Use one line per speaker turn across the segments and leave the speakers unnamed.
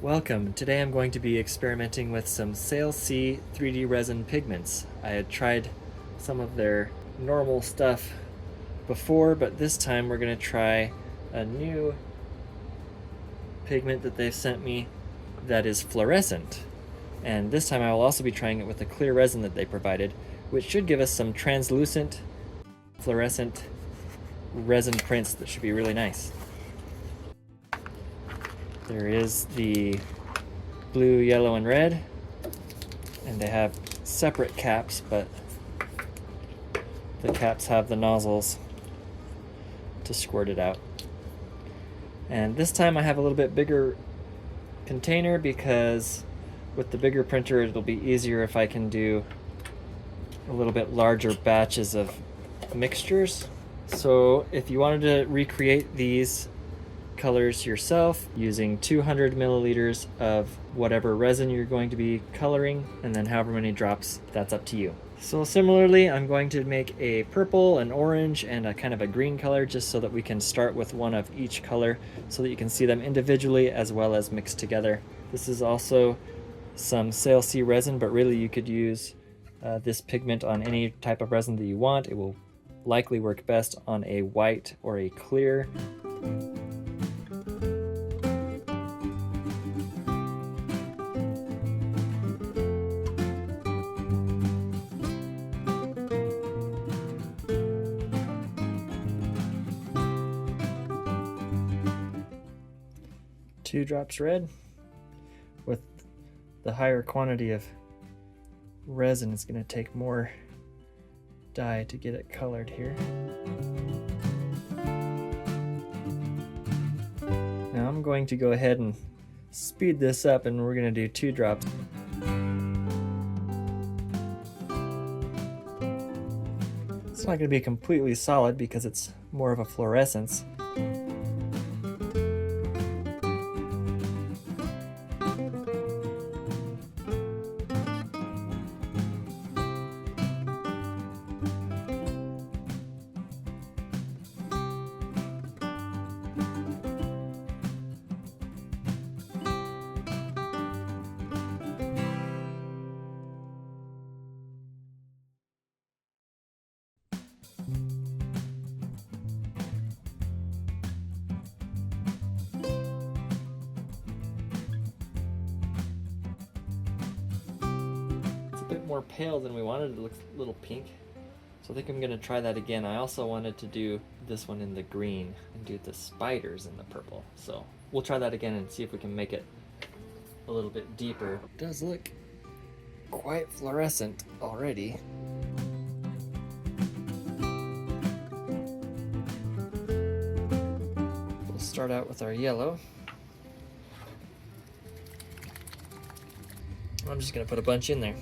Welcome. Today I'm going to be experimenting with some SailSea 3D resin pigments. I had tried some of their normal stuff before, but this time we're going to try a new pigment that they've sent me that is fluorescent. And this time I will also be trying it with a clear resin that they provided, which should give us some translucent fluorescent resin prints that should be really nice. There is the blue, yellow, and red, and they have separate caps, but the caps have the nozzles to squirt it out. And this time I have a little bit bigger container because with the bigger printer it'll be easier if I can do a little bit larger batches of mixtures. So if you wanted to recreate these colors yourself using 200 milliliters of whatever resin you're going to be coloring, and then however many drops, that's up to you. So similarly, I'm going to make a purple, an orange, and a kind of a green color just so that we can start with one of each color so that you can see them individually as well as mixed together. This is also some SailSea resin, but really you could use this pigment on any type of resin that you want. It will likely work best on a white or a clear. Two drops red. With the higher quantity of resin, it's going to take more dye to get it colored here. Now I'm going to go ahead and speed this up, and we're going to do 2 drops. It's not going to be completely solid because it's more of a fluorescence. More pale than we wanted. It looks a little pink, so I think I'm gonna try that again. I also wanted to do this one in the green and do the spiders in the purple, so we'll try that again and see if we can make it a little bit deeper. It does look quite fluorescent already. We'll start out with our yellow. I'm just gonna put a bunch in there.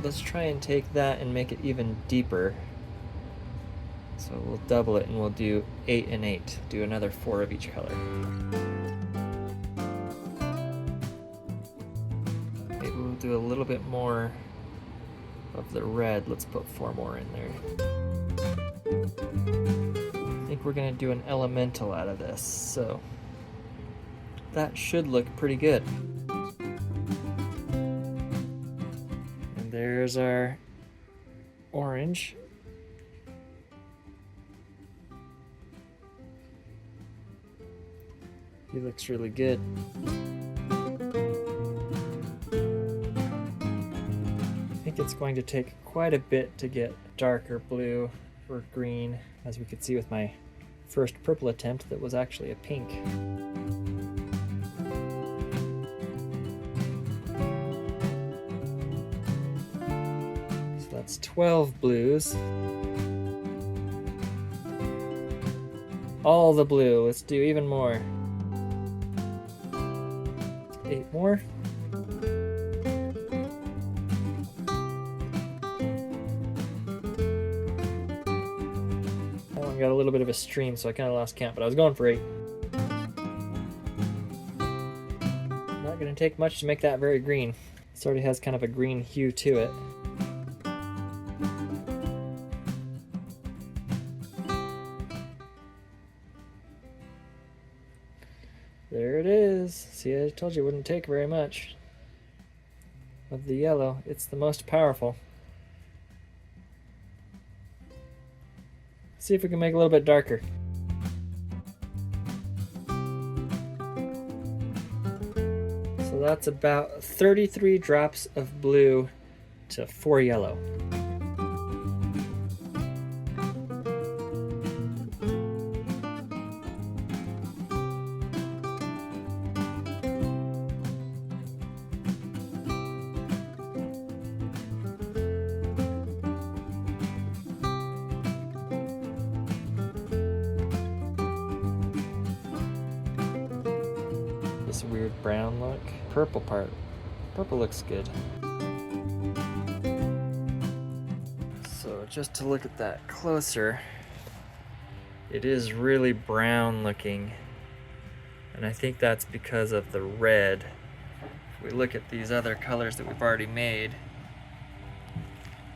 Let's try and take that and make it even deeper. So we'll double it and we'll do 8 and 8. Do another 4 of each color. Maybe we'll do a little bit more of the red. Let's put 4 more in there. I think we're gonna do an elemental out of this, so that should look pretty good. There's our orange. He looks really good. I think it's going to take quite a bit to get darker blue or green, as we could see with my first purple attempt that was actually a pink. That's 12 blues. All the blue. Let's do even more. 8 more. That one got a little bit of a stream, so I kind of lost count, but I was going for 8. take much to make that very green. This already has kind of a green hue to it. There it is. See, I told you it wouldn't take very much of the yellow. It's the most powerful. See if we can make it a little bit darker. So that's about 33 drops of blue to 4 yellow. This weird brown look. Purple part. Purple looks good. So just to look at that closer, it is really brown looking. And I think that's because of the red. If we look at these other colors that we've already made,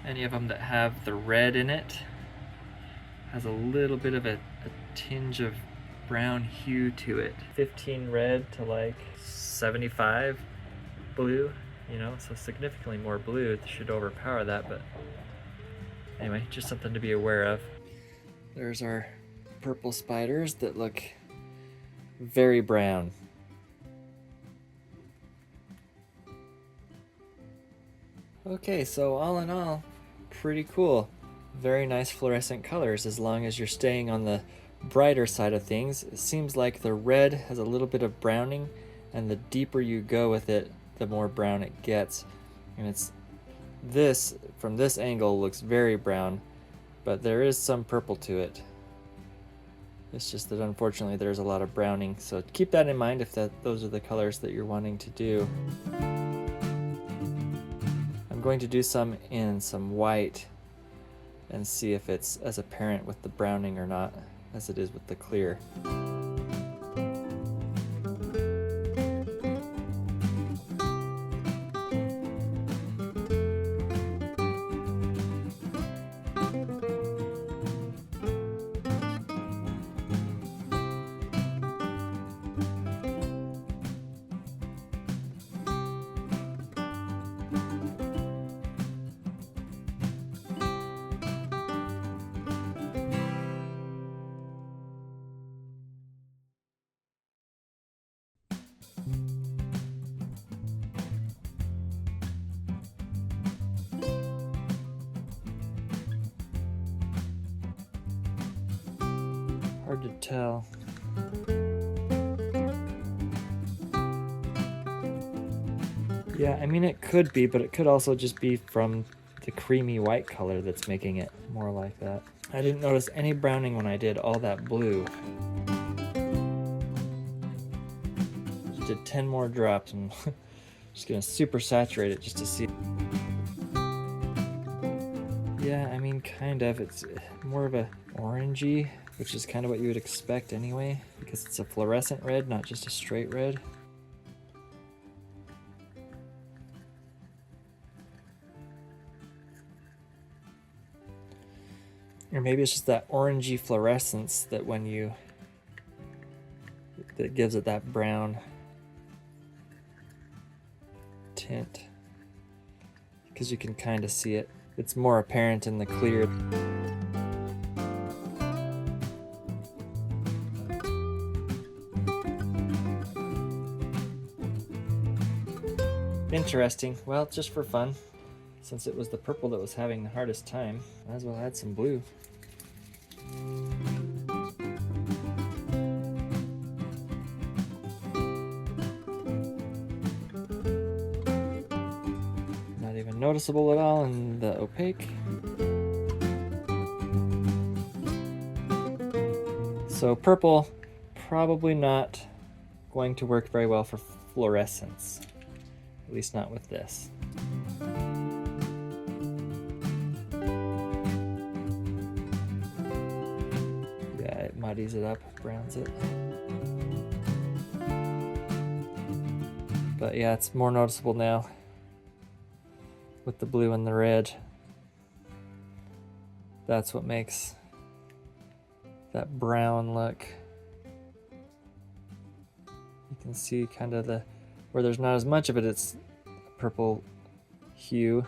any of them that have the red in it has a little bit of a tinge of brown hue to it. 15 red to like 75 blue, you know, so significantly more blue. It should overpower that, but anyway, just something to be aware of. There's our purple spiders that look very brown. Okay, so all in all, pretty cool. Very nice fluorescent colors as long as you're staying on the brighter side of things. It seems like the red has a little bit of browning, and the deeper you go with it, the more brown it gets. And it's this, from this angle, looks very brown, but there is some purple to it. It's just that unfortunately there's a lot of browning, so keep that in mind if those are the colors that you're wanting to do. I'm going to do some in some white and see if it's as apparent with the browning or not as it is with the clear. Hard to tell. Yeah, I mean it could be, but it could also just be from the creamy white color that's making it more like that. I didn't notice any browning when I did all that blue. Just did 10 more drops and just gonna super saturate it just to see. Yeah, I mean kind of. It's more of a orangey, which is kind of what you would expect anyway, because it's a fluorescent red, not just a straight red. Or maybe it's just that orangey fluorescence that that gives it that brown tint, because you can kind of see it. It's more apparent in the clear. Interesting. Well, just for fun, since it was the purple that was having the hardest time, might as well add some blue. Not even noticeable at all in the opaque. So purple, probably not going to work very well for fluorescence. At least not with this. Yeah, it muddies it up, browns it. But yeah, it's more noticeable now with the blue and the red. That's what makes that brown look. You can see kind of where there's not as much of it, it's a purple hue,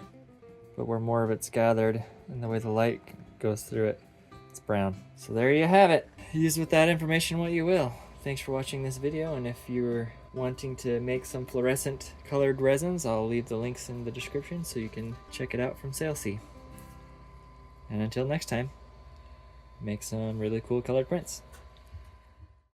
but where more of it's gathered and the way the light goes through it, it's brown. So there you have it. Use with that information what you will. Thanks for watching this video, and if you're wanting to make some fluorescent colored resins, I'll leave the links in the description so you can check it out from SailSea. And until next time, make some really cool colored prints.